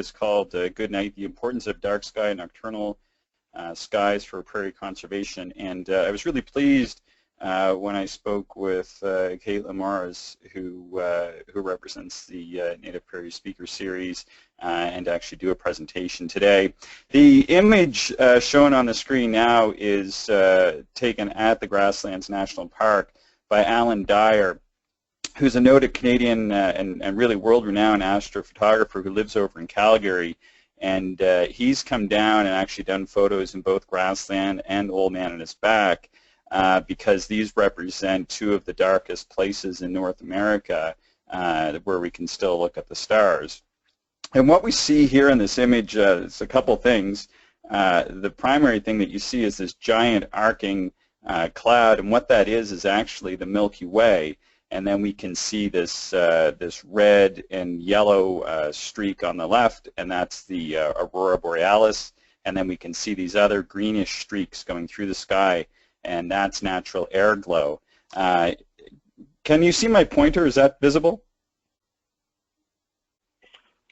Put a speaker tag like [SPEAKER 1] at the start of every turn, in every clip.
[SPEAKER 1] is called Good Night, The Importance of Dark Sky and Nocturnal Skies for Prairie Conservation. And I was really pleased when I spoke with Caitlin Mars, who represents the Native Prairie Speaker Series, and actually do a presentation today. The image shown on the screen now is taken at the Grasslands National Park by Alan Dyer, who's a noted Canadian and really world-renowned astrophotographer who lives over in Calgary. And he's come down and actually done photos in both Grassland and Old Man on His Back, because these represent two of the darkest places in North America where we can still look at the stars. And what we see here in this image is a couple things. The primary thing that you see is this giant arcing cloud, and what that is actually the Milky Way. And then we can see this this red and yellow streak on the left, and that's the aurora borealis. And then we can see these other greenish streaks going through the sky, and that's natural air glow. Can you see my pointer? Is that visible?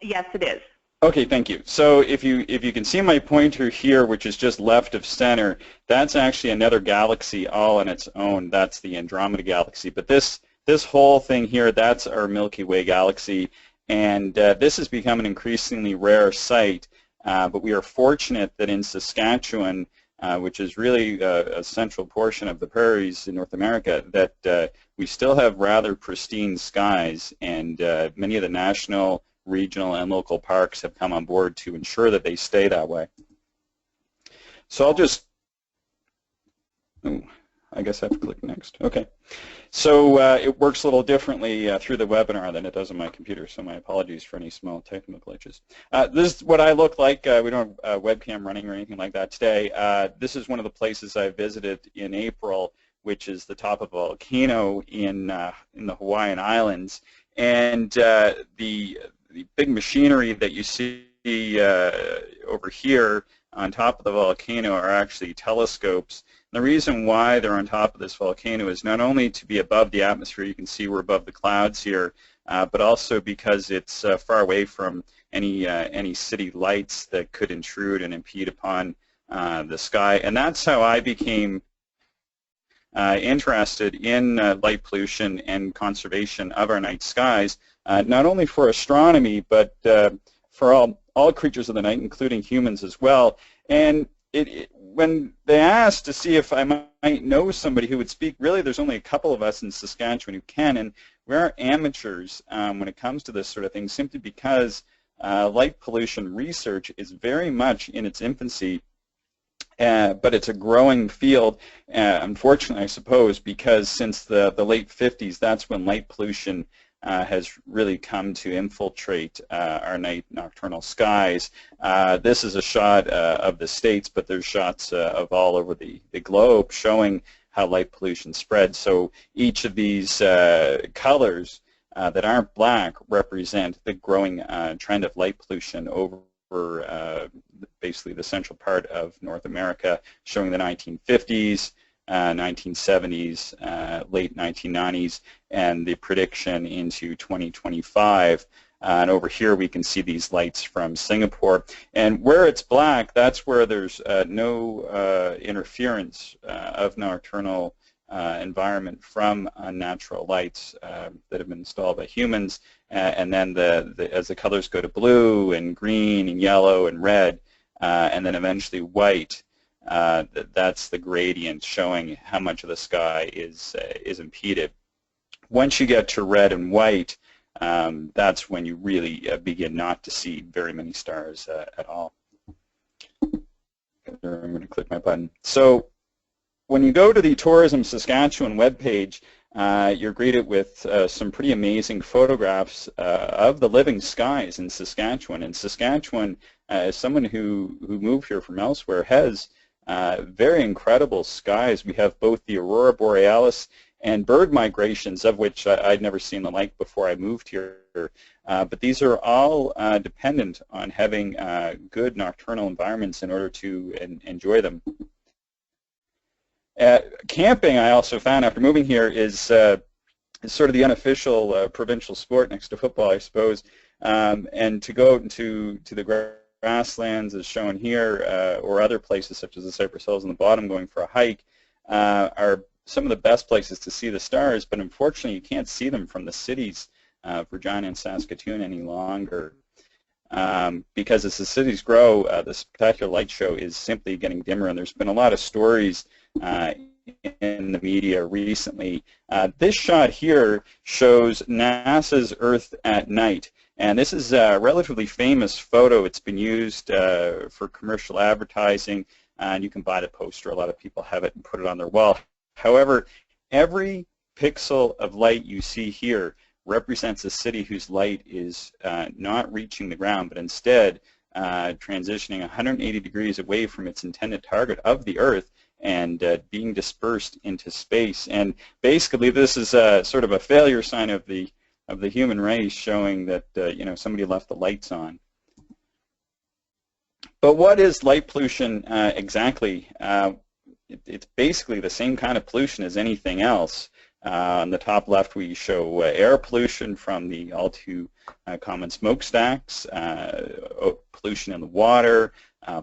[SPEAKER 2] Yes, it is.
[SPEAKER 1] Okay, thank you. So if you can see my pointer here, which is just left of center, that's actually another galaxy all on its own. That's the Andromeda Galaxy. But this whole thing here, that's our Milky Way galaxy, and this has become an increasingly rare sight. But we are fortunate that in Saskatchewan, which is really a central portion of the prairies in North America, that we still have rather pristine skies, and many of the national, regional, and local parks have come on board to ensure that they stay that way. So I'll just, I guess I have to click next. Okay. So it works a little differently through the webinar than it does on my computer, so my apologies for any small technical glitches. This is what I look like. We don't have a webcam running or anything like that today. This is one of the places I visited in April, which is the top of a volcano in the Hawaiian Islands. And the big machinery that you see over here on top of the volcano are actually telescopes. The reason why they're on top of this volcano is not only to be above the atmosphere, you can see we're above the clouds here, but also because it's far away from any city lights that could intrude and impede upon the sky. And that's how I became interested in light pollution and conservation of our night skies, not only for astronomy, but for all creatures of the night, including humans as well. And when they asked to see if I might know somebody who would speak, really there's only a couple of us in Saskatchewan who can, and we are amateurs when it comes to this sort of thing, simply because light pollution research is very much in its infancy, but it's a growing field, unfortunately, I suppose, because since the late 50s, that's when light pollution has really come to infiltrate our night nocturnal skies. This is a shot of the States, but there's shots of all over the globe showing how light pollution spreads. So each of these colors that aren't black represent the growing trend of light pollution over basically the central part of North America, showing the 1950s, 1970s, late 1990s, and the prediction into 2025. And over here we can see these lights from Singapore. And where it's black, that's where there's no interference of nocturnal environment from unnatural lights that have been installed by humans. And then as the colors go to blue and green and yellow and red, and then eventually white, that's the gradient showing how much of the sky is impeded. Once you get to red and white, that's when you really begin not to see very many stars at all. I'm going to click my button. So when you go to the Tourism Saskatchewan webpage, you're greeted with some pretty amazing photographs of the living skies in Saskatchewan. And Saskatchewan, as someone who moved here from elsewhere, has very incredible skies. We have both the aurora borealis and bird migrations, of which I'd never seen the like before I moved here. But these are all dependent on having good nocturnal environments in order to enjoy them. Camping, I also found after moving here, is sort of the unofficial provincial sport next to football, I suppose. And to go out to the grasslands as shown here, or other places such as the Cypress Hills on the bottom going for a hike, are some of the best places to see the stars, but unfortunately you can't see them from the cities of Regina and Saskatoon any longer. Because as the cities grow, the spectacular light show is simply getting dimmer, and there's been a lot of stories in the media recently. This shot here shows NASA's Earth at night, and this is a relatively famous photo. It's been used for commercial advertising, and you can buy the poster. A lot of people have it and put it on their wall. However, every pixel of light you see here represents a city whose light is not reaching the ground, but instead transitioning 180 degrees away from its intended target of the Earth and being dispersed into space. And basically, this is sort of a failure sign of the human race, showing that somebody left the lights on. But what is light pollution exactly? It's basically the same kind of pollution as anything else. On the top left, we show air pollution from the all too common smokestacks, pollution in the water,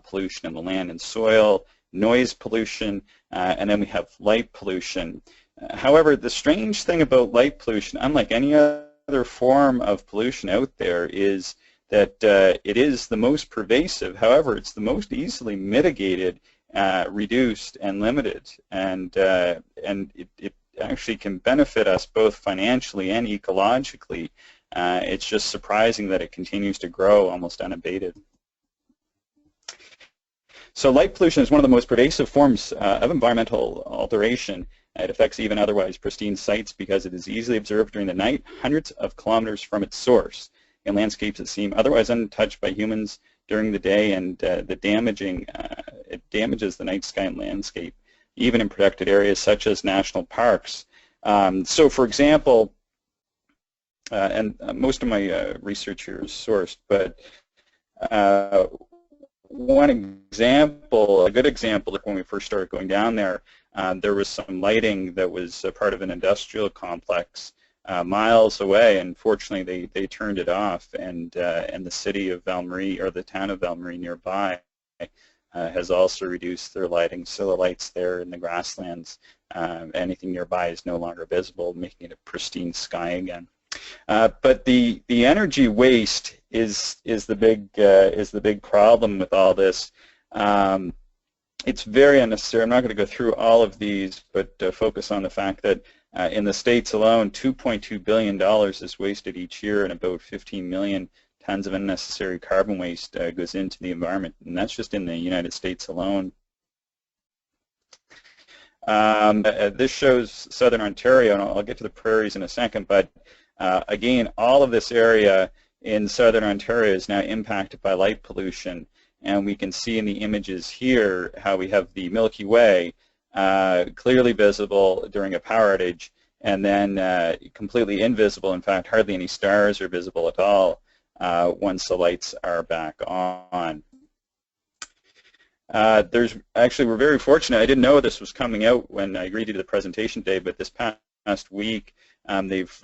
[SPEAKER 1] pollution in the land and soil, noise pollution, and then we have light pollution. However, the strange thing about light pollution, unlike any other form of pollution out there, is that it is the most pervasive. However, it's the most easily mitigated, reduced, and limited, and it actually can benefit us both financially and ecologically. It's just surprising that it continues to grow almost unabated. So light pollution is one of the most pervasive forms of environmental alteration. It affects even otherwise pristine sites because it is easily observed during the night, hundreds of kilometers from its source, in landscapes that seem otherwise untouched by humans during the day, and it damages the night sky and landscape, even in protected areas such as national parks. So for example, and most of my research here is sourced, but one example, a good example, like when we first started going down there, there was some lighting that was a part of an industrial complex miles away, and fortunately they turned it off, and the city of Val-Marie, or the town of Val-Marie nearby, has also reduced their lighting, so the lights there in the grasslands, anything nearby is no longer visible, making it a pristine sky again. But the energy waste is the big problem with all this. It's very unnecessary. I'm not going to go through all of these, but focus on the fact that in the States alone, $2.2 billion is wasted each year, and about 15 million tons of unnecessary carbon waste goes into the environment, and that's just in the United States alone. This shows southern Ontario, and I'll get to the prairies in a second, but again, all of this area in southern Ontario is now impacted by light pollution, and we can see in the images here how we have the Milky Way clearly visible during a power outage, and then completely invisible. In fact, hardly any stars are visible at all once the lights are back on. We're very fortunate. I didn't know this was coming out when I agreed to do the presentation today, but this past week they've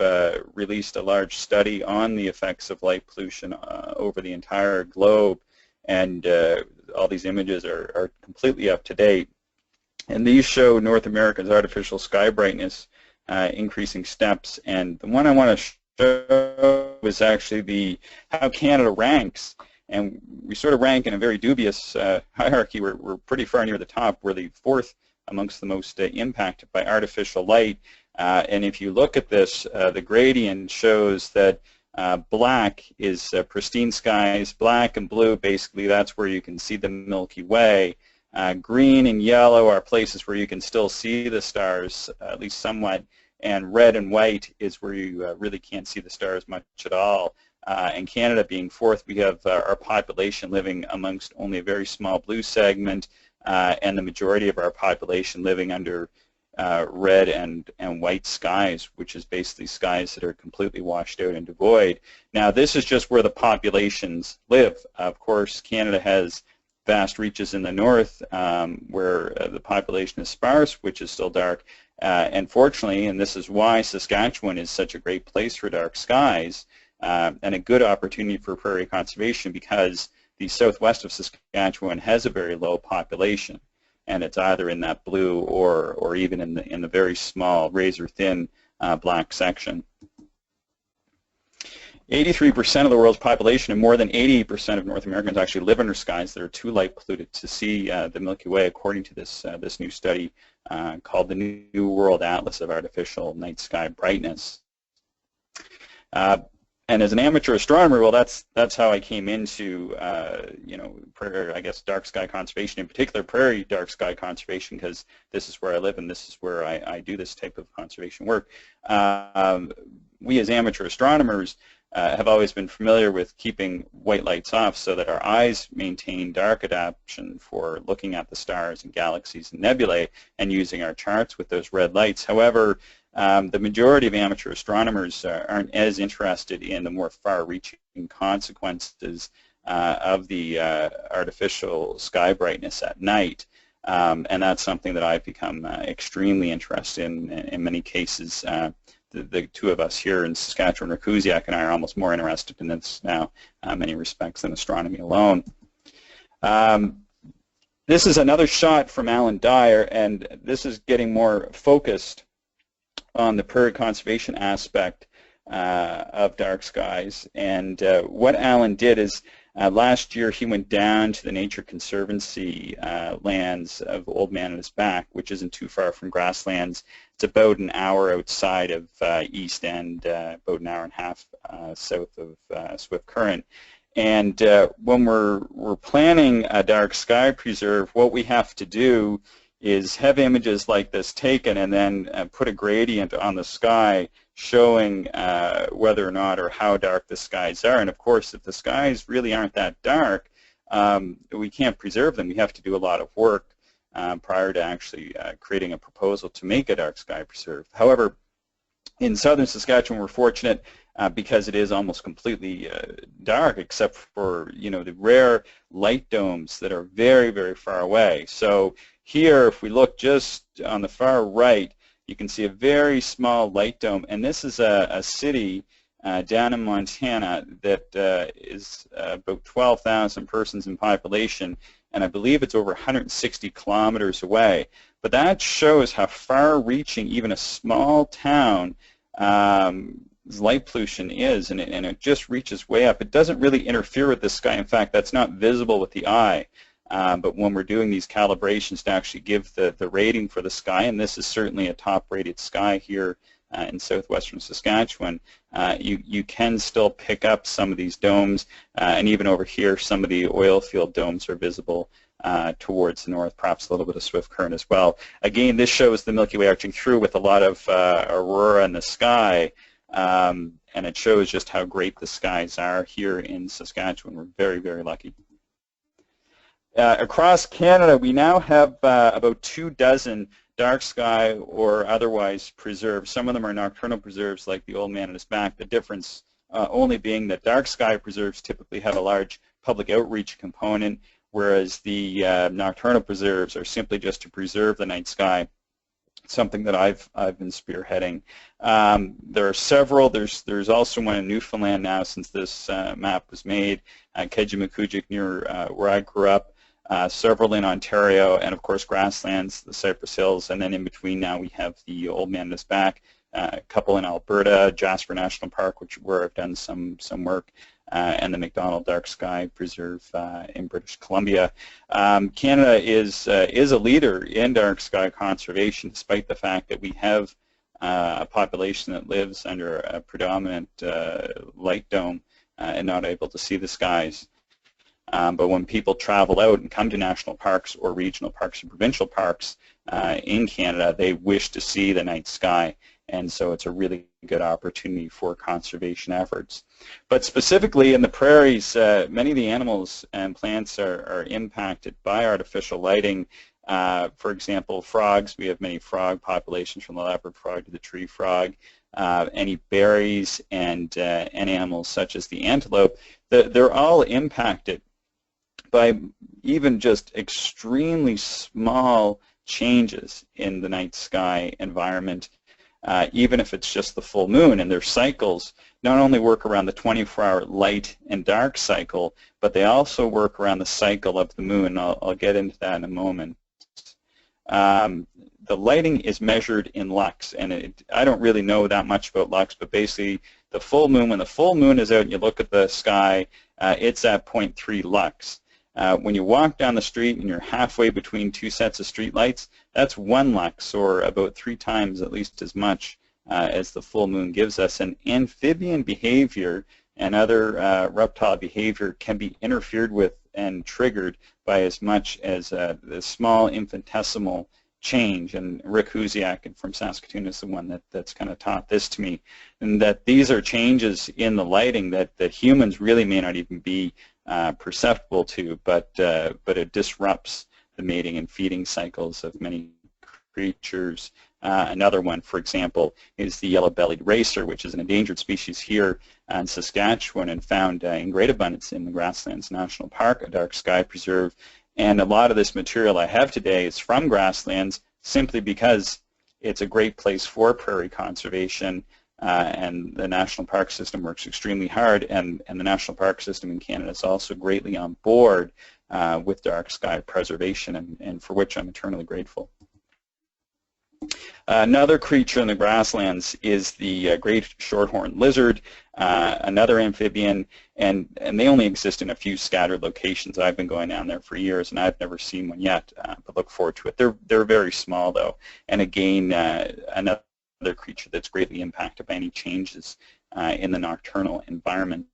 [SPEAKER 1] released a large study on the effects of light pollution over the entire globe, and all these images are completely up to date. And these show North America's artificial sky brightness increasing steps, and the one I want to show is actually how Canada ranks, and we sort of rank in a very dubious hierarchy. We're pretty far near the top. We're the fourth amongst the most impacted by artificial light, and if you look at this, the gradient shows that black is pristine skies, black and blue, basically that's where you can see the Milky Way. Green and yellow are places where you can still see the stars, at least somewhat, and red and white is where you really can't see the stars much at all. And Canada being fourth, we have our population living amongst only a very small blue segment, and the majority of our population living under red and white skies, which is basically skies that are completely washed out and devoid. Now, this is just where the populations live. Of course, Canada has vast reaches in the north where the population is sparse, which is still dark. And fortunately, and this is why Saskatchewan is such a great place for dark skies, and a good opportunity for prairie conservation because the southwest of Saskatchewan has a very low population, and it's either in that blue or even in the very small razor-thin black section. 83% of the world's population and more than 80% of North Americans actually live under skies that are too light polluted to see the Milky Way, according to this new study called the New World Atlas of Artificial Night Sky Brightness. And as an amateur astronomer, well, that's how I came into prairie, I guess, dark sky conservation, in particular prairie dark sky conservation, because this is where I live and this is where I do this type of conservation work. We as amateur astronomers have always been familiar with keeping white lights off so that our eyes maintain dark adaptation for looking at the stars and galaxies and nebulae and using our charts with those red lights. However, the majority of amateur astronomers aren't as interested in the more far-reaching consequences of the artificial sky brightness at night. And that's something that I've become extremely interested in many cases. The two of us here in Saskatchewan, Kuziak and I, are almost more interested in this now in many respects than astronomy alone. This is another shot from Alan Dyer, and this is getting more focused on the prairie conservation aspect of dark skies. And what Alan did is last year he went down to the Nature Conservancy lands of Old Man and His Back, which isn't too far from grasslands. It's about an hour outside of East End, about an hour and a half south of Swift Current. And when we're planning a dark sky preserve, what we have to do is have images like this taken and then put a gradient on the sky showing whether or not or how dark the skies are. And of course, if the skies really aren't that dark, we can't preserve them. We have to do a lot of work prior to actually creating a proposal to make a dark sky preserve. However, in southern Saskatchewan, we're fortunate because it is almost completely dark, except for the rare light domes that are very, very far away. So here, if we look just on the far right, you can see a very small light dome, and this is a city down in Montana that is about 12,000 persons in population, and I believe it's over 160 kilometers away. But that shows how far-reaching even a small town light pollution is, and it just reaches way up. It doesn't really interfere with the sky. In fact, that's not visible with the eye. But when we're doing these calibrations to actually give the rating for the sky, and this is certainly a top-rated sky here in southwestern Saskatchewan, you can still pick up some of these domes, and even over here, some of the oil field domes are visible towards the north, perhaps a little bit of Swift Current as well. Again, this shows the Milky Way arching through with a lot of aurora in the sky, and it shows just how great the skies are here in Saskatchewan. We're very, very lucky. Across Canada, we now have about 24 dark sky or otherwise preserves. Some of them are nocturnal preserves like the Old Man and His Back, the difference only being that dark sky preserves typically have a large public outreach component, whereas the nocturnal preserves are simply just to preserve the night sky, something that I've been spearheading. There are several. There's also one in Newfoundland now since this map was made, Kejimkujik near where I grew up. Several in Ontario, and of course grasslands, the Cypress Hills, and then in between now we have the Old Man and His Back, a couple in Alberta, Jasper National Park, where I've done some work, and the McDonald Dark Sky Preserve in British Columbia. Canada is a leader in dark sky conservation, despite the fact that we have a population that lives under a predominant light dome and not able to see the skies. But when people travel out and come to national parks or regional parks or provincial parks in Canada, they wish to see the night sky, and so it's a really good opportunity for conservation efforts. But specifically in the prairies, many of the animals and plants are impacted by artificial lighting. For example, frogs, we have many frog populations from the leopard frog to the tree frog. Any berries and animals such as the antelope, they're all impacted by even just extremely small changes in the night sky environment. even if it's just the full moon. And their cycles not only work around the 24-hour light and dark cycle, but they also work around the cycle of the moon. I'll get into that in a moment. The lighting is measured in lux, and I don't really know that much about lux, but basically the full moon, when the full moon is out and you look at the sky, it's at 0.3 lux. When you walk down the street and you're halfway between two sets of street lights, that's 1 lux, or about 3 times at least as much as the full moon gives us. And amphibian behavior and other reptile behavior can be interfered with and triggered by as much as the small infinitesimal change. And Rick Huziak from Saskatoon is the one that's kind of taught this to me, and that these are changes in the lighting that humans really may not even be perceptible to, but it disrupts the mating and feeding cycles of many creatures. Another one, for example, is the yellow-bellied racer, which is an endangered species here in Saskatchewan and found in great abundance in the Grasslands National Park, a dark sky preserve. And a lot of this material I have today is from grasslands simply because it's a great place for prairie conservation, and the National Park System works extremely hard, and the National Park System in Canada is also greatly on board with dark sky preservation, and for which I'm eternally grateful. Another creature in the grasslands is the great shorthorn lizard, another amphibian, and they only exist in a few scattered locations. I've been going down there for years, and I've never seen one yet, but look forward to it. They're very small, though, and again, another creature that's greatly impacted by any changes in the nocturnal environment.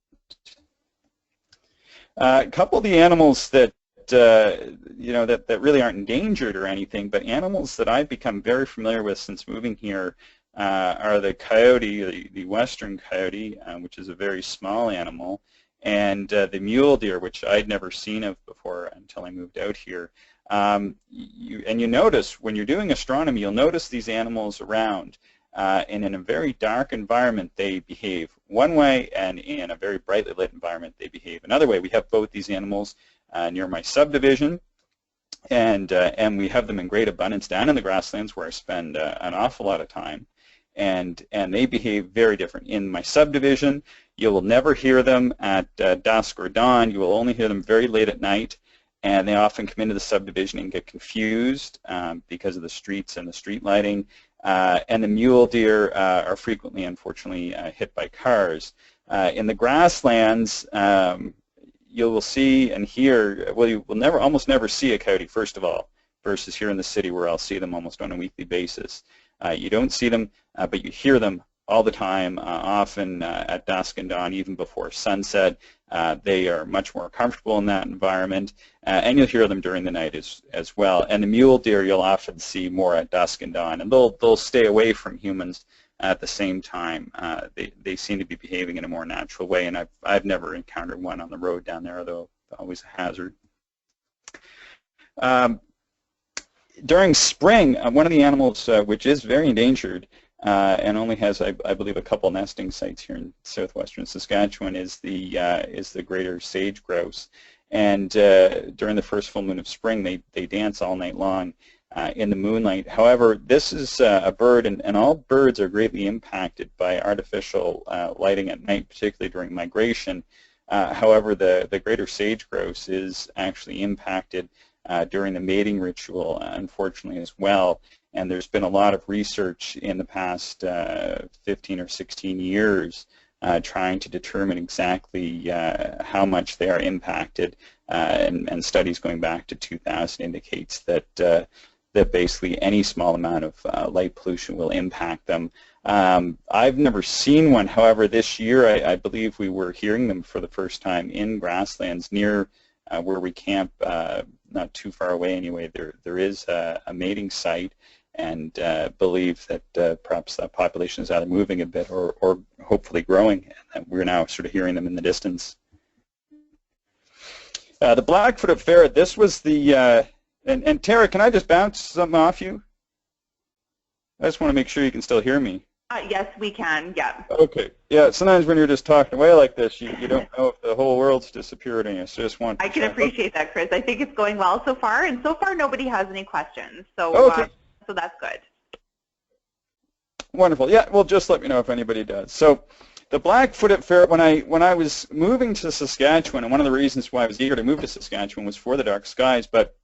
[SPEAKER 1] A couple of the animals that that really aren't endangered or anything, but animals that I've become very familiar with since moving here are the coyote, the western coyote, which is a very small animal, and the mule deer, which I'd never seen of before until I moved out here. You notice when you're doing astronomy, you'll notice these animals around, and in a very dark environment they behave one way, and in a very brightly lit environment they behave another way. We have both these animals near my subdivision, and we have them in great abundance down in the grasslands where I spend an awful lot of time, and they behave very different. In my subdivision, you will never hear them at dusk or dawn. You will only hear them very late at night, and they often come into the subdivision and get confused because of the streets and the street lighting. And the mule deer are frequently, unfortunately, hit by cars. In the grasslands, you will see and hear, well, you will almost never see a coyote, first of all, versus here in the city where I'll see them almost on a weekly basis. You don't see them, but you hear them all the time, often at dusk and dawn, even before sunset. They are much more comfortable in that environment, and you'll hear them during the night as well. And the mule deer you'll often see more at dusk and dawn, and they'll stay away from humans at the same time. They seem to be behaving in a more natural way, and I've never encountered one on the road down there, although always a hazard. During spring, one of the animals which is very endangered and only has, I believe, a couple nesting sites here in southwestern Saskatchewan is the greater sage grouse. And during the first full moon of spring, they dance all night long in the moonlight. However, this is a bird, and all birds are greatly impacted by artificial lighting at night, particularly during migration. However, the greater sage grouse is actually impacted during the mating ritual, unfortunately, as well. And there's been a lot of research in the past 15 or 16 years trying to determine exactly how much they are impacted, and studies going back to 2000 indicates that basically any small amount of light pollution will impact them. I've never seen one. However, this year I believe we were hearing them for the first time in grasslands near where we camp, not too far away anyway. There is a mating site, and believe that perhaps the population is either moving a bit or hopefully growing, and we're now sort of hearing them in the distance. The black-footed ferret, this was the, and Tara, can I just bounce something off you? I just want to make sure you can still hear me.
[SPEAKER 2] Yes, we can, yeah.
[SPEAKER 1] Okay, yeah, sometimes when you're just talking away like this, you don't know if the whole world's disappeared on you, so just want to
[SPEAKER 2] I can appreciate that, Chris. I think it's going well so far, and so far nobody has any questions, so,
[SPEAKER 1] okay.
[SPEAKER 2] so that's good.
[SPEAKER 1] Wonderful. Yeah, well, just let me know if anybody does. So the black-footed ferret, when I was moving to Saskatchewan, and one of the reasons why I was eager to move to Saskatchewan was for the dark skies, but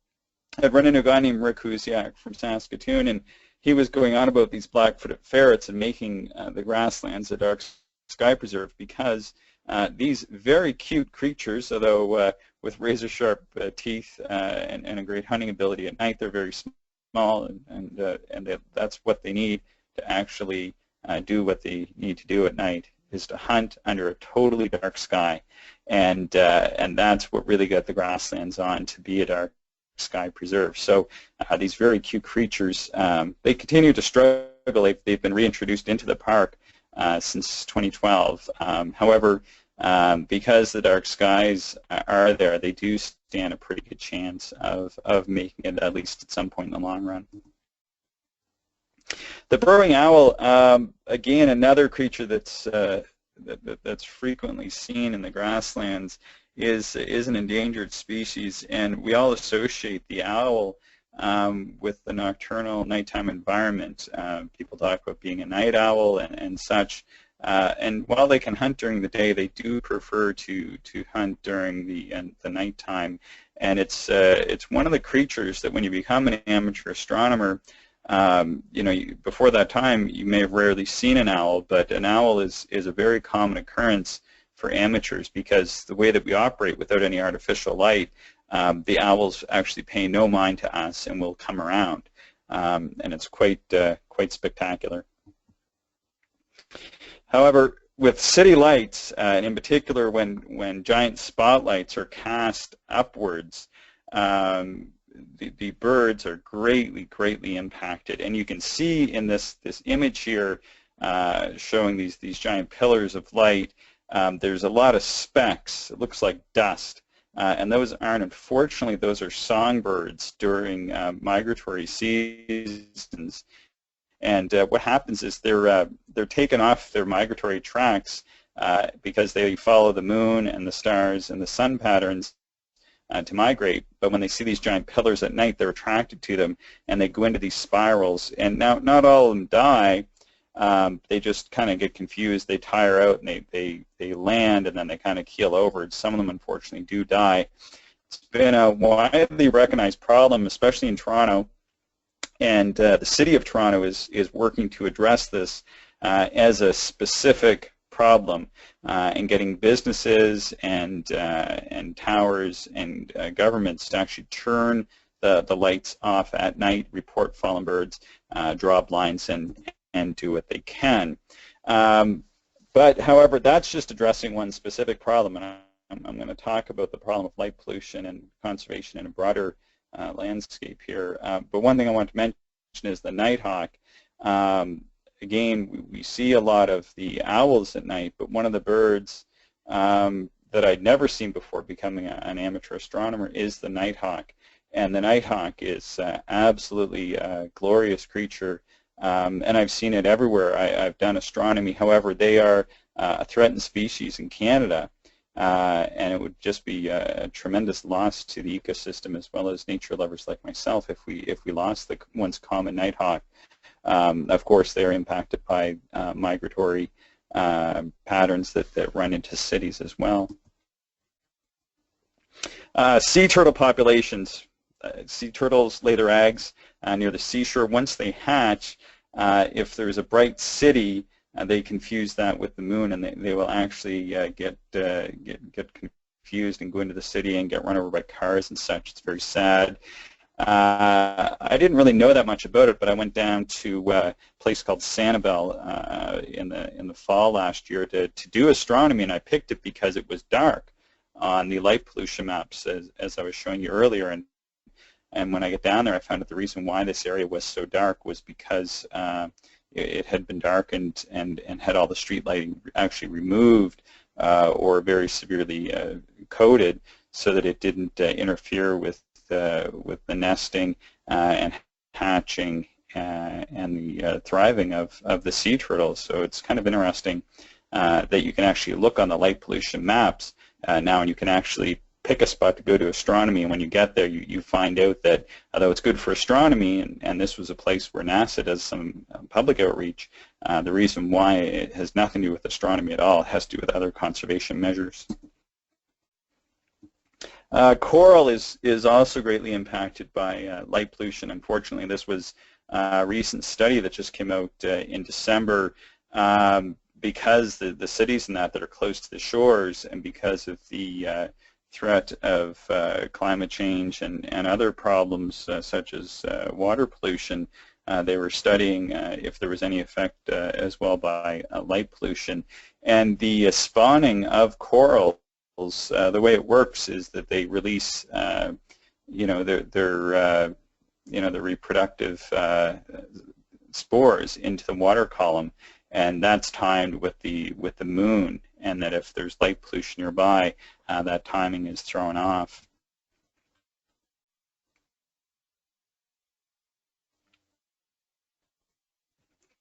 [SPEAKER 1] I'd run into a guy named Rick Husiak from Saskatoon, and he was going on about these black-footed ferrets and making the grasslands a dark sky preserve because these very cute creatures, although with razor-sharp teeth and a great hunting ability at night, they're very small, and that's what they need to actually do what they need to do at night, is to hunt under a totally dark sky, and that's what really got the grasslands on to be a dark sky preserve. So these very cute creatures, they continue to struggle. They've been reintroduced into the park since 2012. However, because the dark skies are there, they do stand a pretty good chance of making it, at least at some point in the long run. The burrowing owl, again, another creature that's frequently seen in the grasslands, is an endangered species, and we all associate the owl with the nocturnal nighttime environment. People talk about being a night owl and such, and while they can hunt during the day, they do prefer to hunt during the nighttime. And it's one of the creatures that when you become an amateur astronomer, before that time you may have rarely seen an owl, but an owl is a very common occurrence for amateurs because the way that we operate without any artificial light, the owls actually pay no mind to us and will come around, and it's quite spectacular. However, with city lights, and in particular when giant spotlights are cast upwards, the birds are greatly impacted, and you can see in this image here showing these giant pillars of light. There's a lot of specks. It looks like dust, and those aren't. Unfortunately, those are songbirds during migratory seasons. And what happens is they're taken off their migratory tracks because they follow the moon and the stars and the sun patterns to migrate. But when they see these giant pillars at night, they're attracted to them, and they go into these spirals. And now, not all of them die. They just kind of get confused. They tire out, and they land, and then they kind of keel over. Some of them, unfortunately, do die. It's been a widely recognized problem, especially in Toronto. And the City of Toronto is working to address this as a specific problem, and getting businesses and towers and governments to actually turn the lights off at night, report fallen birds, draw blinds, and do what they can. But however, that's just addressing one specific problem, and I'm going to talk about the problem of light pollution and conservation in a broader landscape here. But one thing I want to mention is the nighthawk. Again, we see a lot of the owls at night, but one of the birds that I'd never seen before becoming an amateur astronomer is the nighthawk. And the nighthawk is absolutely a glorious creature, and I've seen it everywhere. I've done astronomy. However, they are a threatened species in Canada. And it would just be a tremendous loss to the ecosystem as well as nature lovers like myself if we lost the once common nighthawk. Of course, they are impacted by migratory patterns that run into cities as well. Sea turtle populations. Sea turtles lay their eggs near the seashore. Once they hatch, if there's a bright city, they confuse that with the moon, and they will actually get confused and go into the city and get run over by cars and such. It's very sad. I didn't really know that much about it, but I went down to a place called Sanibel in the fall last year to do astronomy, and I picked it because it was dark on the light pollution maps, as I was showing you earlier. And when I get down there, I found that the reason why this area was so dark was because it had been darkened and had all the street lighting actually removed or very severely coated, so that it didn't interfere with the nesting and hatching and the thriving of the sea turtles. So it's kind of interesting that you can actually look on the light pollution maps now, and you can actually pick a spot to go to astronomy, and when you get there, you find out that although it's good for astronomy, and this was a place where NASA does some public outreach, The reason why it has nothing to do with astronomy at all. It has to do with other conservation measures. Coral is also greatly impacted by light pollution. Unfortunately, this was a recent study that just came out in December, because the cities in that are close to the shores, and because of the threat of climate change and other problems such as water pollution, they were studying if there was any effect as well by light pollution. And the spawning of coral, the way it works is that they release, their reproductive spores into the water column, and that's timed with the moon. And that if there's light pollution nearby, that timing is thrown off.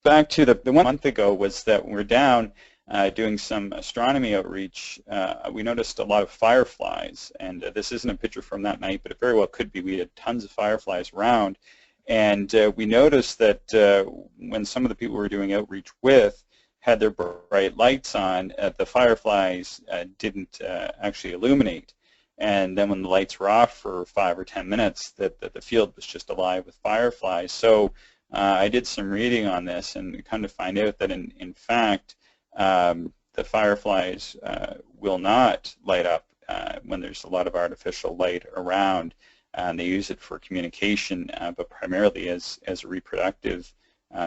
[SPEAKER 1] Back to the 1 month ago was that we're down doing some astronomy outreach. We noticed a lot of fireflies, and this isn't a picture from that night, but it very well could be. We had tons of fireflies around, and we noticed that when some of the people we were doing outreach with had their bright lights on, the fireflies didn't actually illuminate. And then when the lights were off for 5 or 10 minutes, the field was just alive with fireflies. So I did some reading on this and come to find out that in fact the fireflies will not light up when there's a lot of artificial light around. And they use it for communication, but primarily as a reproductive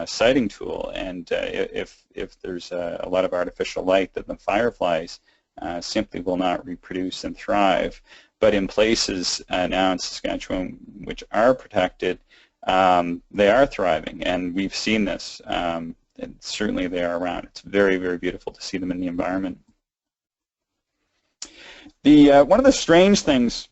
[SPEAKER 1] sighting tool. And if there's a lot of artificial light, then the fireflies simply will not reproduce and thrive. But in places now in Saskatchewan which are protected, they are thriving, and we've seen this. And certainly they are around. It's very, very beautiful to see them in the environment. One of the strange things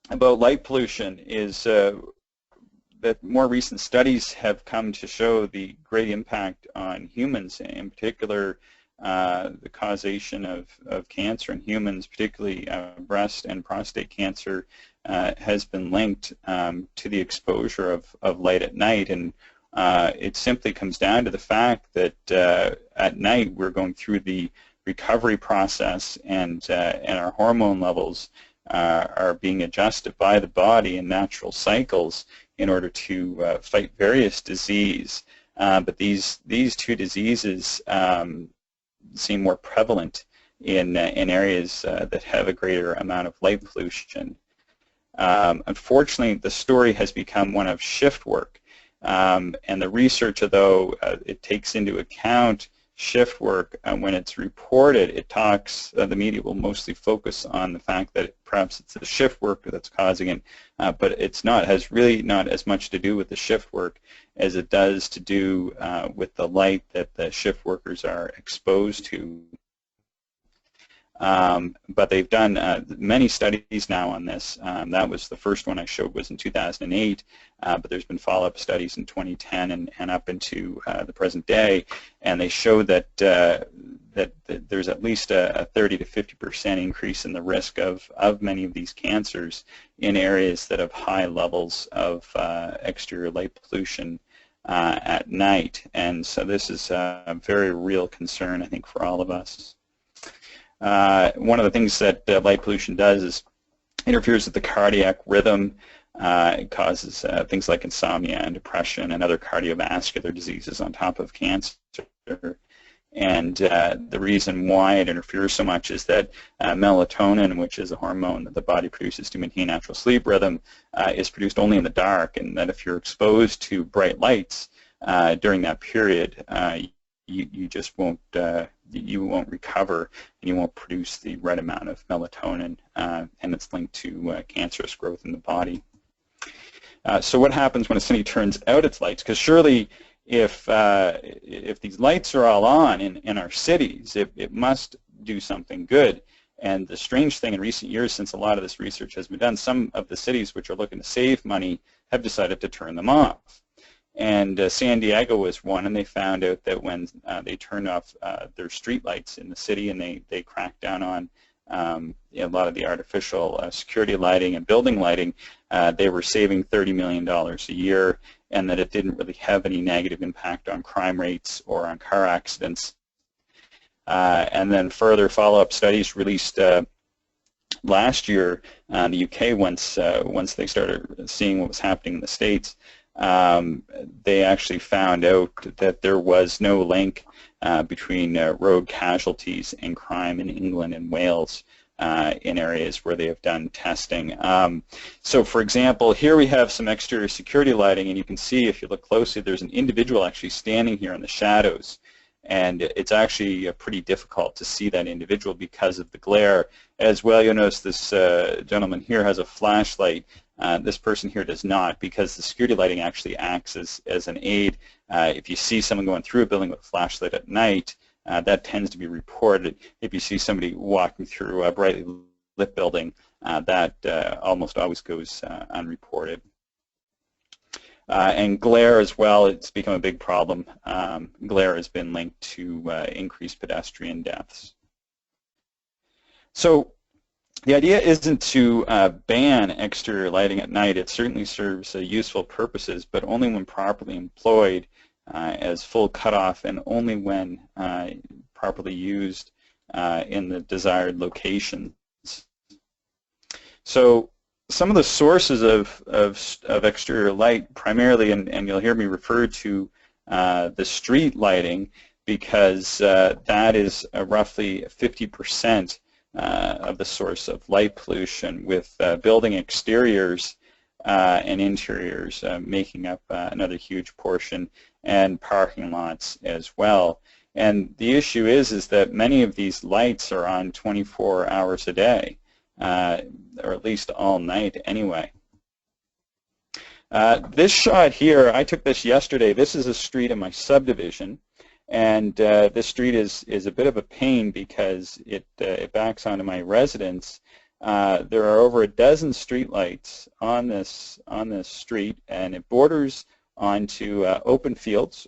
[SPEAKER 1] about light pollution is that more recent studies have come to show the great impact on humans, in particular the causation of cancer in humans, particularly breast and prostate cancer, has been linked to the exposure of light at night. And it simply comes down to the fact that at night we're going through the recovery process, and our hormone levels are being adjusted by the body in natural cycles in order to fight various disease. But these two diseases seem more prevalent in areas that have a greater amount of light pollution. Unfortunately, the story has become one of shift work, and the research, although it takes into account shift work, when it's reported, it talks, the media will mostly focus on the fact that perhaps it's the shift work that's causing it, but it's not. It has really not as much to do with the shift work as it does to do with the light that the shift workers are exposed to. But they've done many studies now on this. That was the first one I showed was in 2008, but there's been follow-up studies in 2010 and up into the present day, and they show that that there's at least a 30 to 50% increase in the risk of many of these cancers in areas that have high levels of exterior light pollution at night. And so this is a very real concern, I think, for all of us. One of the things that light pollution does is interferes with the cardiac rhythm. It causes things like insomnia and depression and other cardiovascular diseases on top of cancer. And the reason why it interferes so much is that melatonin, which is a hormone that the body produces to maintain natural sleep rhythm, is produced only in the dark, and that if you're exposed to bright lights during that period, you just won't recover, and you won't produce the right amount of melatonin, and it's linked to cancerous growth in the body. So what happens when a city turns out its lights? Because surely if these lights are all on in our cities, it must do something good. And the strange thing in recent years, since a lot of this research has been done, some of the cities which are looking to save money have decided to turn them off. And San Diego was one, and they found out that when they turned off their street lights in the city and they cracked down on a lot of the artificial security lighting and building lighting, they were saving $30 million a year. and that it didn't really have any negative impact on crime rates or on car accidents. And then further follow-up studies released last year in the UK, once they started seeing what was happening in the States, they actually found out that there was no link between road casualties and crime in England and Wales in areas where they have done testing. So for example, here we have some exterior security lighting, and you can see, if you look closely, there's an individual actually standing here in the shadows. And it's actually pretty difficult to see that individual because of the glare. As well, you'll notice this gentleman here has a flashlight. This person here does not, because the security lighting actually acts as an aid. If you see someone going through a building with a flashlight at night, that tends to be reported. If you see somebody walking through a brightly lit building, that almost always goes unreported. And glare as well, it's become a big problem. Glare has been linked to increased pedestrian deaths. So the idea isn't to ban exterior lighting at night. It certainly serves useful purposes, but only when properly employed as full cutoff, and only when properly used in the desired locations. So some of the sources of exterior light, primarily, and you'll hear me refer to the street lighting, because that is roughly 50% of the source of light pollution, with building exteriors and interiors making up another huge portion, and parking lots as well. And the issue is that many of these lights are on 24 hours a day. Or at least all night anyway. This shot here, I took this yesterday. This is a street in my subdivision, and this street is a bit of a pain because it backs onto my residence. There are over a dozen street lights on this street, and it borders onto open fields,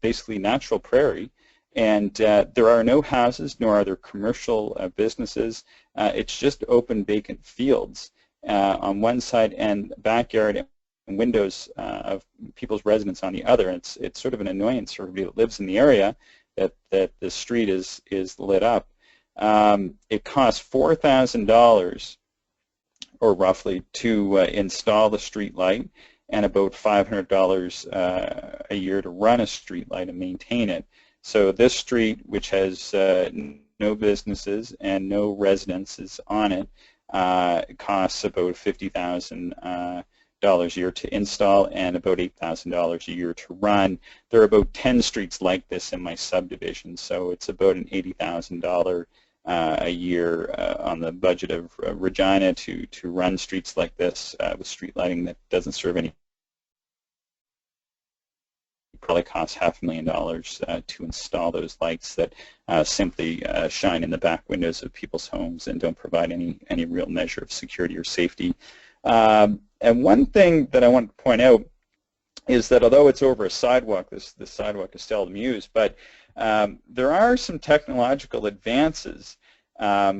[SPEAKER 1] basically natural prairie. And there are no houses, nor are there commercial businesses. It's just open, vacant fields on one side, and backyard and windows of people's residence on the other. And it's sort of an annoyance for everybody that lives in the area that the street is lit up. It costs $4,000, or roughly, to install the street light, and about $500 a year to run a street light and maintain it. So this street, which has no businesses and no residences on it, costs about $50,000 a year to install, and about $8,000 a year to run. There are about 10 streets like this in my subdivision, so it's about an $80,000 a year on the budget of Regina to run streets like this with street lighting that doesn't serve any. Probably costs $500,000 to install those lights that simply shine in the back windows of people's homes and don't provide any real measure of security or safety. And one thing that I want to point out is that although it's over a sidewalk, this sidewalk is seldom used, but there are some technological advances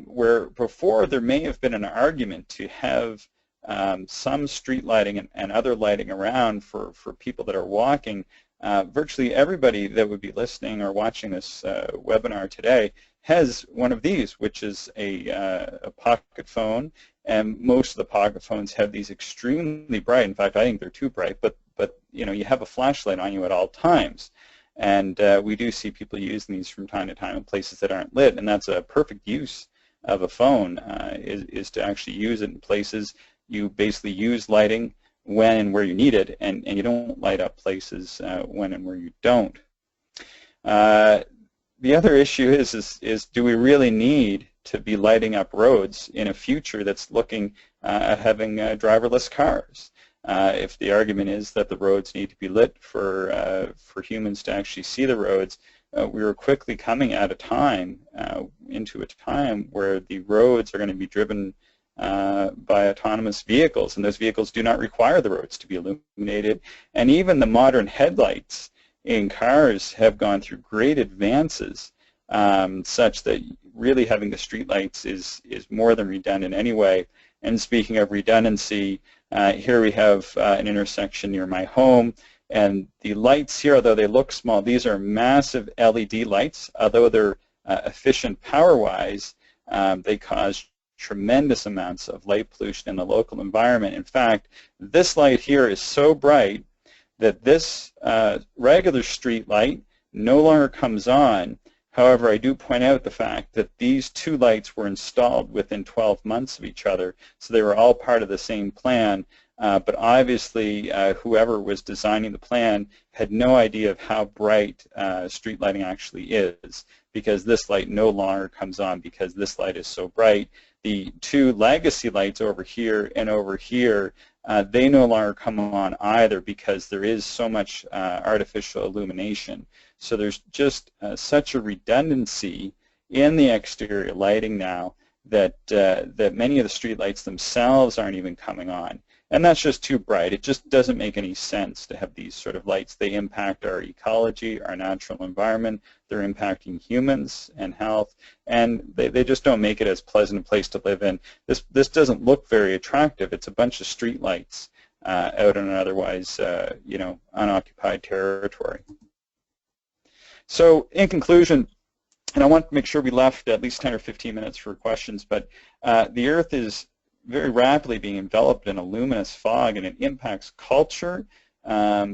[SPEAKER 1] where before there may have been an argument to have some street lighting and other lighting around for people that are walking. Virtually everybody that would be listening or watching this webinar today has one of these, which is a pocket phone, and most of the pocket phones have these extremely bright. In fact, I think they're too bright, but you know, you have a flashlight on you at all times, and we do see people using these from time to time in places that aren't lit, and that's a perfect use of a phone, is to actually use it in places. You basically use lighting when and where you need it, and you don't light up places when and where you don't. The other issue is do we really need to be lighting up roads in a future that's looking at having driverless cars? If the argument is that the roads need to be lit for humans to actually see the roads, we are quickly coming at a time, into a time where the roads are going to be driven by autonomous vehicles, and those vehicles do not require the roads to be illuminated. And even the modern headlights in cars have gone through great advances, such that really having the streetlights is more than redundant anyway. And speaking of redundancy, here we have an intersection near my home. And the lights here, although they look small, these are massive LED lights. Although they're efficient power-wise, they cause tremendous amounts of light pollution in the local environment. In fact, this light here is so bright that this regular street light no longer comes on. However, I do point out the fact that these two lights were installed within 12 months of each other, so they were all part of the same plan. But obviously, whoever was designing the plan had no idea of how bright street lighting actually is, because this light no longer comes on because this light is so bright. The two legacy lights over here and over here, they no longer come on either because there is so much artificial illumination. So there's just such a redundancy in the exterior lighting now that, that many of the street lights themselves aren't even coming on. And that's just too bright. It just doesn't make any sense to have these sort of lights. They impact our ecology, our natural environment. They're impacting humans and health, and they just don't make it as pleasant a place to live in. This doesn't look very attractive. It's a bunch of street lights out in an otherwise, you know, unoccupied territory. So in conclusion, and I want to make sure we left at least 10 or 15 minutes for questions, but the Earth is very rapidly being enveloped in a luminous fog, and it impacts culture.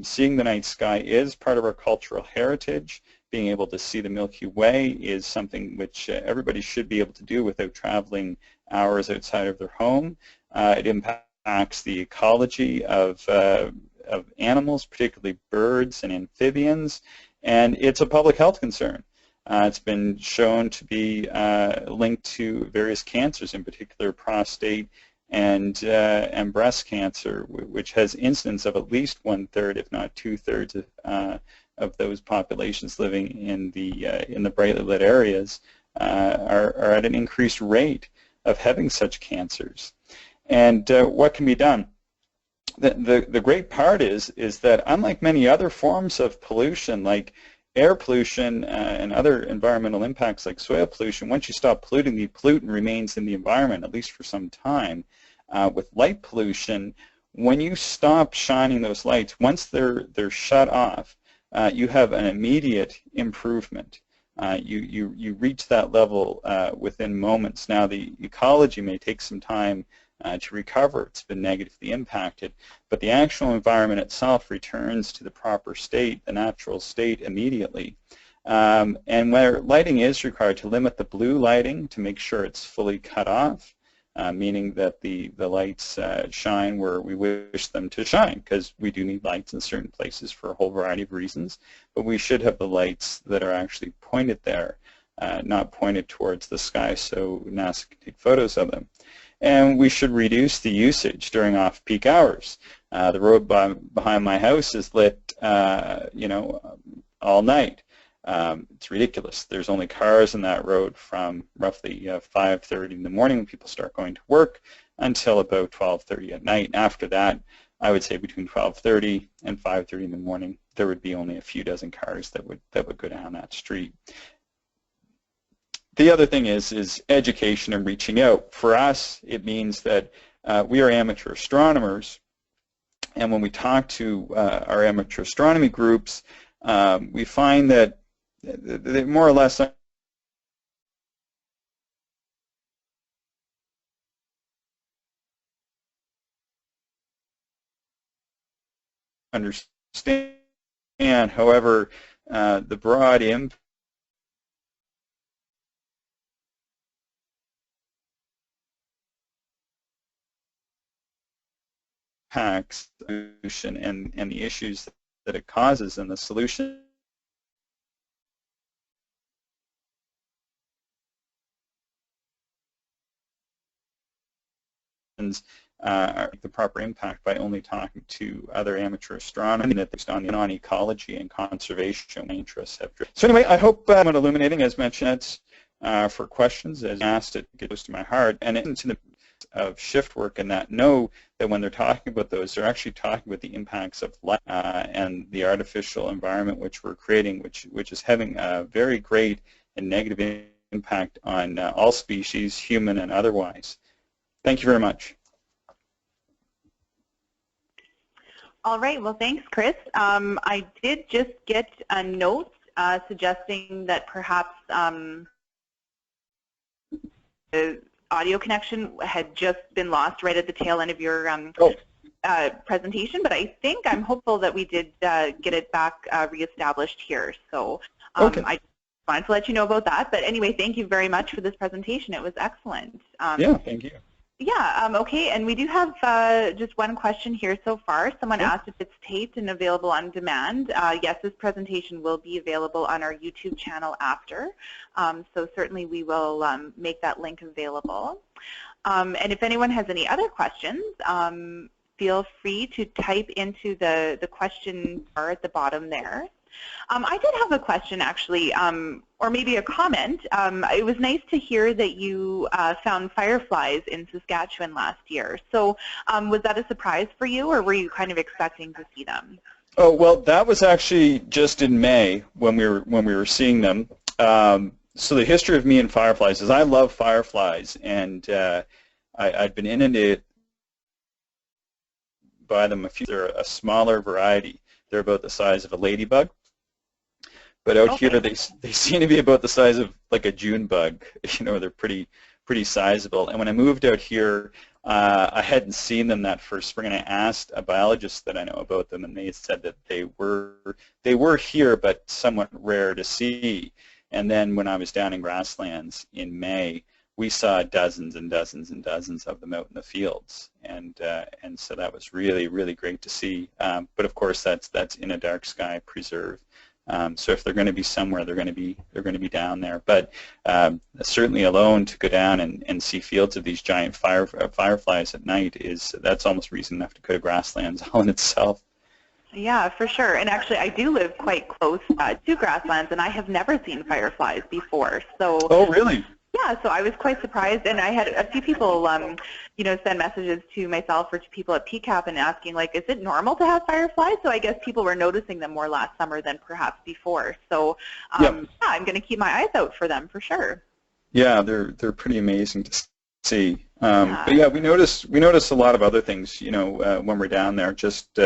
[SPEAKER 1] Seeing the night sky is part of our cultural heritage. Being able to see the Milky Way is something which everybody should be able to do without traveling hours outside of their home. It impacts the ecology of animals, particularly birds and amphibians, and it's a public health concern. It's been shown to be linked to various cancers, in particular prostate and breast cancer, which has incidence of at least 1/3, if not 2/3, of those populations living in the brightly lit areas are at an increased rate of having such cancers. And what can be done? The great part is that unlike many other forms of pollution, like air pollution and other environmental impacts like soil pollution, once you stop polluting, the pollutant remains in the environment, at least for some time. With light pollution, when you stop shining those lights, once they're shut off, you have an immediate improvement. You reach that level within moments. Now, the ecology may take some time to recover. It's been negatively impacted, but the actual environment itself returns to the proper state, the natural state, immediately. And where lighting is required, to limit the blue lighting to make sure it's fully cut off, meaning that the lights shine where we wish them to shine, because we do need lights in certain places for a whole variety of reasons, but we should have the lights that are actually pointed there, not pointed towards the sky so NASA can take photos of them. And we should reduce the usage during off-peak hours. The road behind my house is lit, you know, all night. It's ridiculous. There's only cars in that road from roughly 5:30 in the morning when people start going to work until about 12:30 at night. After that, I would say between 12:30 and 5:30 in the morning, there would be only a few dozen cars that would go down that street. The other thing is education and reaching out. For us, it means that we are amateur astronomers, and when we talk to our amateur astronomy groups, we find that they more or less understand. However, the broad impact pollution and the issues that it causes and the solutions the proper impact by only talking to other amateur astronomers that based on ecology and conservation interests have driven. So anyway, I hope I'm illuminating, as mentioned, for questions as asked. It goes to my heart, and into the of shift work, and that know that when they're talking about those, they're actually talking about the impacts of light and the artificial environment which we're creating, which is having a very great and negative impact on all species, human and otherwise. Thank you very much.
[SPEAKER 2] All right. Well, thanks, Chris. I did just get a note suggesting that perhaps the audio connection had just been lost right at the tail end of your presentation, but I think I'm hopeful that we did get it back reestablished here. So
[SPEAKER 1] Okay.
[SPEAKER 2] I wanted to let you know about that. But anyway, thank you very much for this presentation. It was excellent.
[SPEAKER 1] Yeah, thank you.
[SPEAKER 2] Yeah, okay, and we do have just one question here so far. Someone asked if it's taped and available on demand. Yes, this presentation will be available on our YouTube channel after, so certainly we will make that link available. And if anyone has any other questions, feel free to type into the question bar at the bottom there. I did have a question actually, or maybe a comment. It was nice to hear that you found fireflies in Saskatchewan last year. So was that a surprise for you, or were you kind of expecting to see them?
[SPEAKER 1] Oh, well, that was actually just in May when we were seeing them. So the history of me and fireflies is I love fireflies, and I'd been inundated by them. They're a smaller variety. They're about the size of a ladybug. But out here, they seem to be about the size of like a June bug. You know, they're pretty sizable. And when I moved out here, I hadn't seen them that first spring, and I asked a biologist that I know about them, and they said that they were here, but somewhat rare to see. And then when I was down in grasslands in May, we saw dozens and dozens and dozens of them out in the fields, and so that was really great to see. But of course, that's in a dark sky preserve. So if they're going to be somewhere, they're going to be down there. But certainly alone to go down and see fields of these giant fireflies at night that's almost reason enough to go to grasslands all in itself.
[SPEAKER 2] Yeah, for sure. And actually, I do live quite close to grasslands, and I have never seen fireflies before. So.
[SPEAKER 1] Oh, really?
[SPEAKER 2] Yeah, so I was quite surprised, and I had a few people, you know, send messages to myself or to people at PCAP and asking, like, is it normal to have fireflies? So I guess people were noticing them more last summer than perhaps before. So yeah, I'm going to keep my eyes out for them for sure. Yeah,
[SPEAKER 1] they're pretty amazing to see. But yeah, we notice a lot of other things, you know, when we're down there, just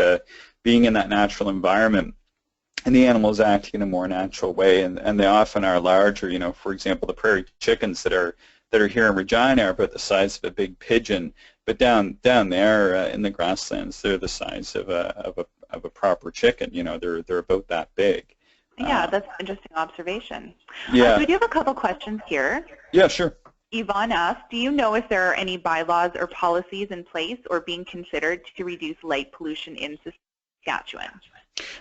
[SPEAKER 1] being in that natural environment. And the animals act in a more natural way, and they often are larger. You know, for example, the prairie chickens that are here in Regina are about the size of a big pigeon, but down there in the grasslands, they're the size of a proper chicken. You know, they're about that big.
[SPEAKER 2] Yeah, that's an interesting observation.
[SPEAKER 1] Yeah.
[SPEAKER 2] We do have a couple questions here.
[SPEAKER 1] Yeah, sure.
[SPEAKER 2] Yvonne asked, do you know if there are any bylaws or policies in place or being considered to reduce light pollution in Saskatchewan?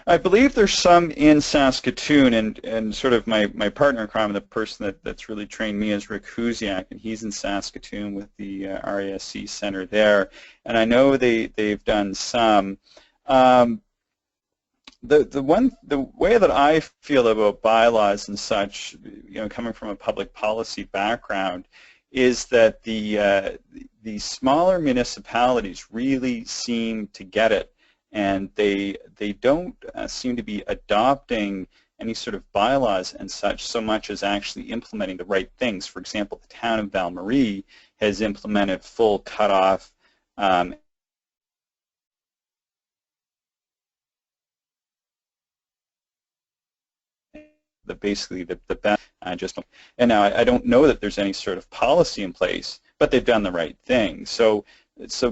[SPEAKER 1] I believe there's some in Saskatoon, and sort of my partner in crime, the person that's really trained me, is Rick Huziak, and he's in Saskatoon with the RASC Center there. And I know they've done some. The way that I feel about bylaws and such, you know, coming from a public policy background, is that the smaller municipalities really seem to get it. And they don't seem to be adopting any sort of bylaws and such so much as actually implementing the right things. For example, the town of Val-Marie has implemented full cutoff basically the best just, and now I don't know that there's any sort of policy in place, but they've done the right thing. So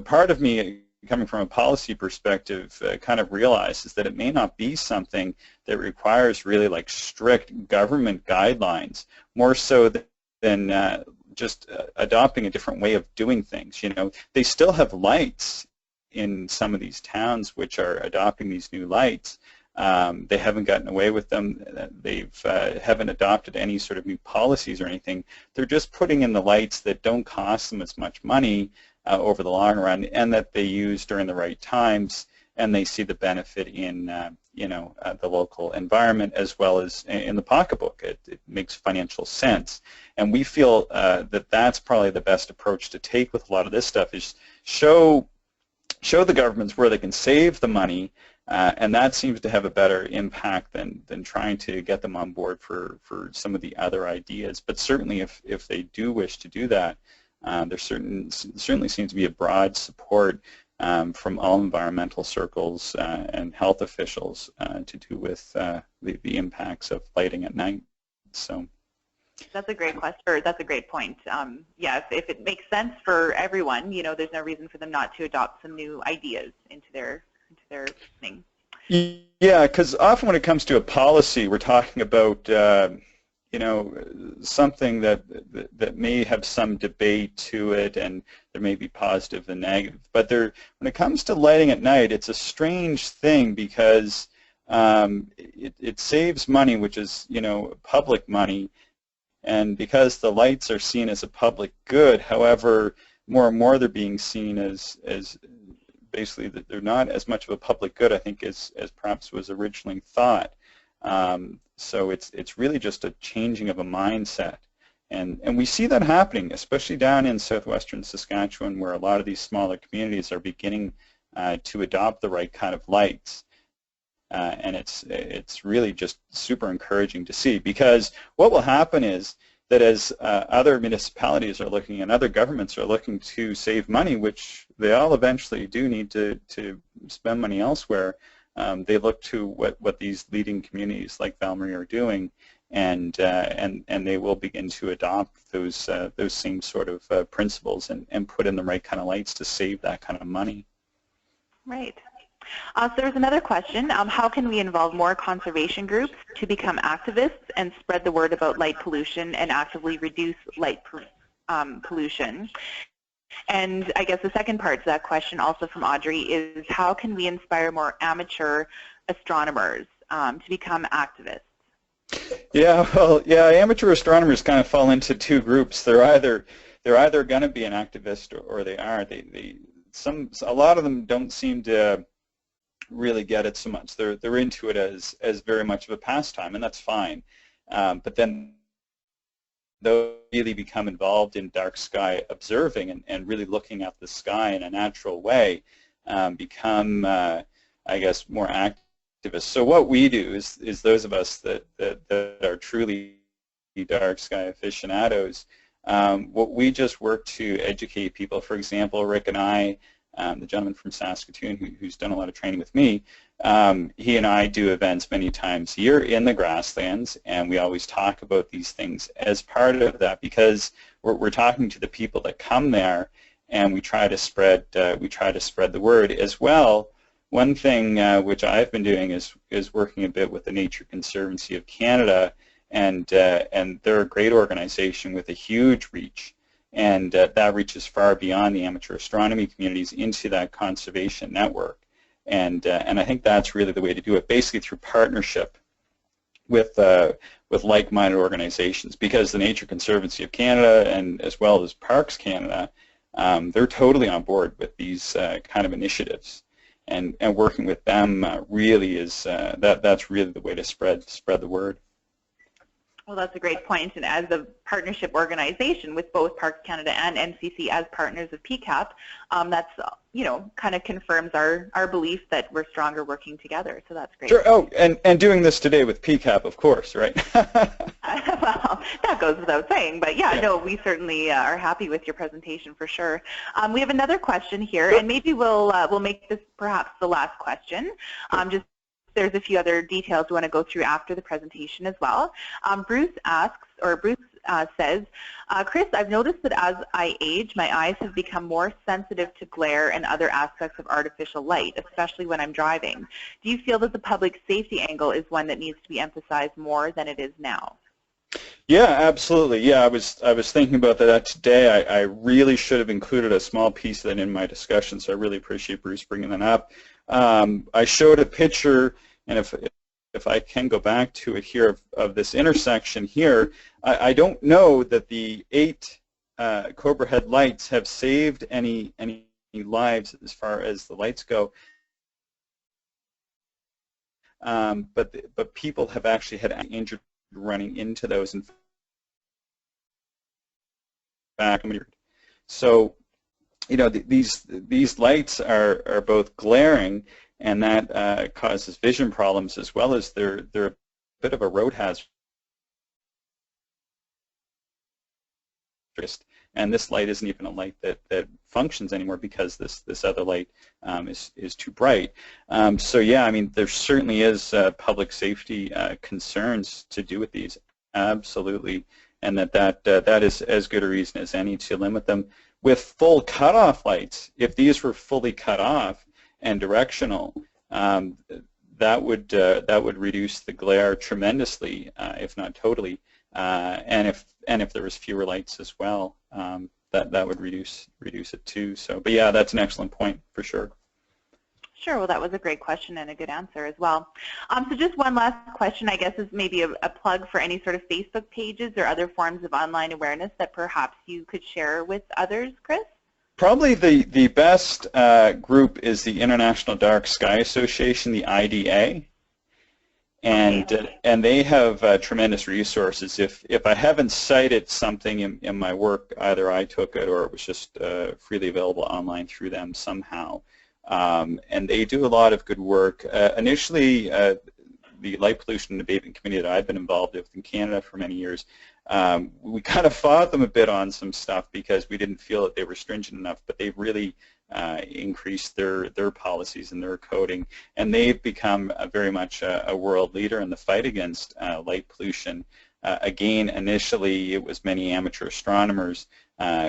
[SPEAKER 1] part of me, coming from a policy perspective, kind of realizes that it may not be something that requires really like strict government guidelines, more so than just adopting a different way of doing things. You know, they still have lights in some of these towns which are adopting these new lights. They haven't gotten away with them. They've haven't adopted any sort of new policies or anything. They're just putting in the lights that don't cost them as much money over the long run, and that they use during the right times, and they see the benefit in you know, the local environment as well as in the pocketbook. It makes financial sense, and we feel that that's probably the best approach to take with a lot of this stuff, is show the governments where they can save the money, and that seems to have a better impact than trying to get them on board for some of the other ideas. But certainly if they do wish to do that, there certainly seems to be a broad support from all environmental circles and health officials to do with the impacts of lighting at night. So
[SPEAKER 2] that's a great question, or that's a great point. Yeah, if it makes sense for everyone, you know, there's no reason for them not to adopt some new ideas into their thing.
[SPEAKER 1] Yeah, because often when it comes to a policy, we're talking about you know, something that may have some debate to it, and there may be positive and negative. But when it comes to lighting at night, it's a strange thing because it saves money, which is, you know, public money, and because the lights are seen as a public good. However, more and more they're being seen as basically that they're not as much of a public good, I think, as perhaps was originally thought. So it's really just a changing of a mindset, and we see that happening, especially down in southwestern Saskatchewan, where a lot of these smaller communities are beginning to adopt the right kind of lights, and it's really just super encouraging to see, because what will happen is that as other municipalities are looking and other governments are looking to save money, which they all eventually do need to spend money elsewhere, they look to what these leading communities like Val-Marie are doing, and they will begin to adopt those same sort of principles and put in the right kind of lights to save that kind of money.
[SPEAKER 2] Right. So there's another question. How can we involve more conservation groups to become activists and spread the word about light pollution and actively reduce light pollution? And I guess the second part to that question, also from Audrey, is how can we inspire more amateur astronomers to become activists?
[SPEAKER 1] Yeah, well, yeah, amateur astronomers kind of fall into two groups. They're either going to be an activist or they aren't. A lot of them don't seem to really get it so much. They're into it as very much of a pastime, and that's fine. But then they'll really become involved in dark sky observing and really looking at the sky in a natural way, become, I guess, more activists. So what we do is those of us that are truly dark sky aficionados, what we just work to educate people. For example, Rick and I, the gentleman from Saskatoon who's done a lot of training with me, he and I do events many times a year in the grasslands, and we always talk about these things as part of that, because we're talking to the people that come there, and we try to spread the word as well. One thing which I've been doing is working a bit with the Nature Conservancy of Canada, and they're a great organization with a huge reach. And that reaches far beyond the amateur astronomy communities into that conservation network. And I think that's really the way to do it, basically through partnership with like-minded organizations, because the Nature Conservancy of Canada and as well as Parks Canada, they're totally on board with these kind of initiatives. And working with them really is, that's really the way to spread the word.
[SPEAKER 2] Well, that's a great point. And as a partnership organization with both Parks Canada and NCC as partners of PCAP, that's, you know, kind of confirms our belief that we're stronger working together. So that's great.
[SPEAKER 1] Sure. Oh, and doing this today with PCAP, of course, right?
[SPEAKER 2] Well, that goes without saying. But yeah, no, we certainly are happy with your presentation for sure. We have another question here, and maybe we'll make this perhaps the last question. Just there's a few other details we want to go through after the presentation as well. Bruce says, Chris, I've noticed that as I age, my eyes have become more sensitive to glare and other aspects of artificial light, especially when I'm driving. Do you feel that the public safety angle is one that needs to be emphasized more than it is now?
[SPEAKER 1] Yeah, absolutely. Yeah, I was thinking about that today. I really should have included a small piece of that in my discussion, so I really appreciate Bruce bringing that up. I showed a picture, and if I can go back to it here, of this intersection here. I don't know that the 8 Cobra head lights have saved any lives as far as the lights go, but people have actually had injured running into those. In fact, so you know, these lights are both glaring, and that causes vision problems, as well as they're a bit of a road hazard. and this light isn't even a light that functions anymore because this other light is too bright. So yeah, I mean, there certainly is public safety concerns to do with these, absolutely, and that is as good a reason as any to limit them. With full cutoff lights, if these were fully cut off and directional, that would reduce the glare tremendously, if not totally. And if there was fewer lights as well, that would reduce it too. So, but yeah, that's an excellent point for sure.
[SPEAKER 2] Sure. Well, that was a great question and a good answer as well. So just one last question, I guess, is maybe a plug for any sort of Facebook pages or other forms of online awareness that perhaps you could share with others, Chris?
[SPEAKER 1] Probably the best group is the International Dark Sky Association, the IDA, and they have tremendous resources. If I haven't cited something in my work, either I took it or it was just freely available online through them somehow. And they do a lot of good work. Initially, the Light Pollution Abatement Committee that I've been involved with in Canada for many years, we kind of fought them a bit on some stuff because we didn't feel that they were stringent enough, but they've really increased their policies and their coding, and they've become very much a world leader in the fight against light pollution. Again, initially it was many amateur astronomers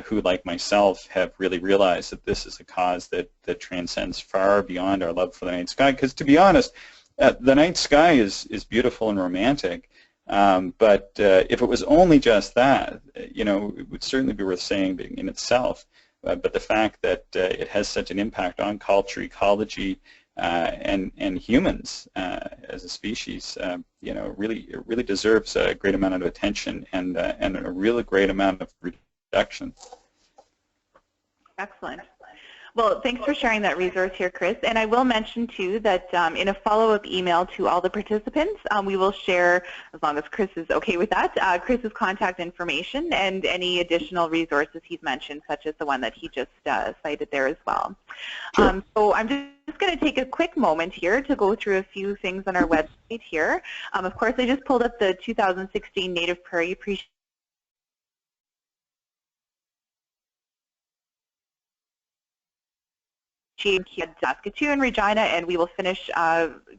[SPEAKER 1] who, like myself, have really realized that this is a cause that transcends far beyond our love for the night sky. Because to be honest, the night sky is beautiful and romantic, but if it was only just that, you know, it would certainly be worth saying in itself. But the fact that it has such an impact on culture, ecology, and humans as a species, you know, it really deserves a great amount of attention and a really great amount of reduction.
[SPEAKER 2] Excellent. Well, thanks for sharing that resource here, Chris. And I will mention, too, that in a follow-up email to all the participants, we will share, as long as Chris is okay with that, Chris's contact information and any additional resources he's mentioned, such as the one that he just cited there as well.
[SPEAKER 1] Sure.
[SPEAKER 2] So I'm just going to take a quick moment here to go through a few things on our website here. Of course, I just pulled up the 2016 Native Prairie Appreciation at Saskatoon, Regina, and we will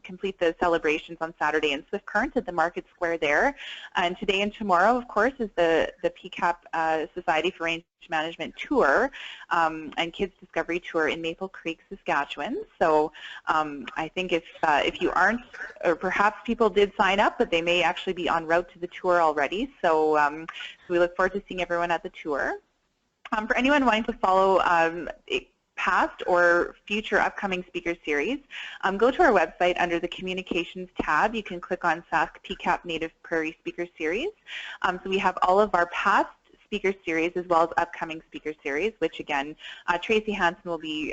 [SPEAKER 2] complete the celebrations on Saturday in Swift Current at the Market Square there. And today and tomorrow, of course, is the PCAP Society for Range Management Tour and Kids Discovery Tour in Maple Creek, Saskatchewan. So I think if you aren't, or perhaps people did sign up, but they may actually be en route to the tour already. So we look forward to seeing everyone at the tour. For anyone wanting to follow past or future upcoming speaker series, go to our website under the Communications tab. You can click on Sask PCAP Native Prairie Speaker Series. So we have all of our past speaker series as well as upcoming speaker series, which again, Tracy Hansen will be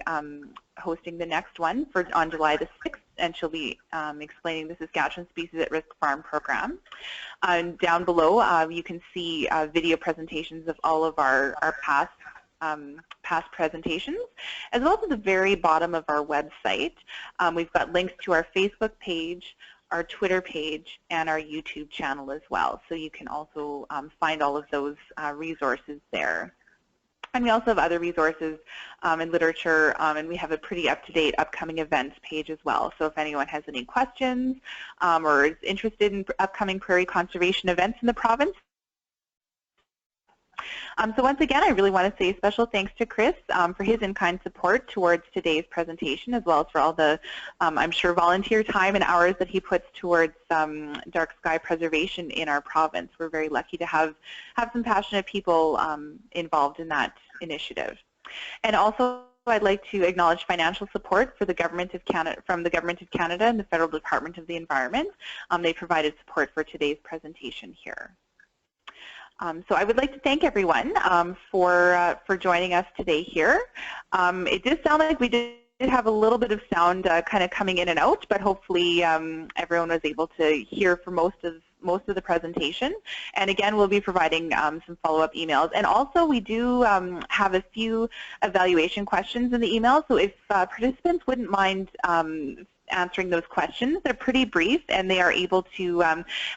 [SPEAKER 2] hosting the next one on July the 6th, and she'll be explaining the Saskatchewan Species at Risk Farm Program. Down below, you can see video presentations of all of our past presentations, as well as at the very bottom of our website. We've got links to our Facebook page, our Twitter page, and our YouTube channel as well. So you can also find all of those resources there. And we also have other resources and literature, and we have a pretty up-to-date upcoming events page as well. So if anyone has any questions or is interested in upcoming prairie conservation events in the province, so once again, I really want to say special thanks to Chris for his in-kind support towards today's presentation, as well as for all the, I'm sure, volunteer time and hours that he puts towards dark sky preservation in our province. We're very lucky to have some passionate people involved in that initiative. And also, I'd like to acknowledge financial support for the Government of Canada, from the Government of Canada and the Federal Department of the Environment. They provided support for today's presentation here. So I would like to thank everyone for joining us today here. It did sound like we did have a little bit of sound kind of coming in and out, but hopefully everyone was able to hear for most of the presentation. And again, we'll be providing some follow-up emails. And also, we do have a few evaluation questions in the email. So if participants wouldn't mind answering those questions. They're pretty brief, and they are able to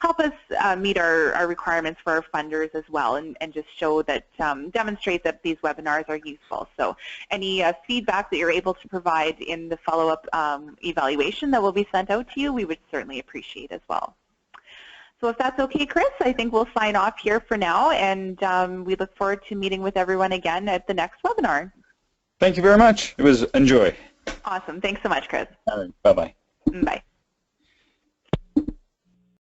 [SPEAKER 2] help us meet our requirements for our funders as well, and just show that, demonstrate that these webinars are useful. So any feedback that you're able to provide in the follow-up evaluation that will be sent out to you, we would certainly appreciate as well. So if that's okay, Chris, I think we'll sign off here for now, and we look forward to meeting with everyone again at the next webinar.
[SPEAKER 1] Thank you very much. It was a joy.
[SPEAKER 2] Awesome. Thanks so much, Chris.
[SPEAKER 1] All right. Bye-bye.
[SPEAKER 2] Bye.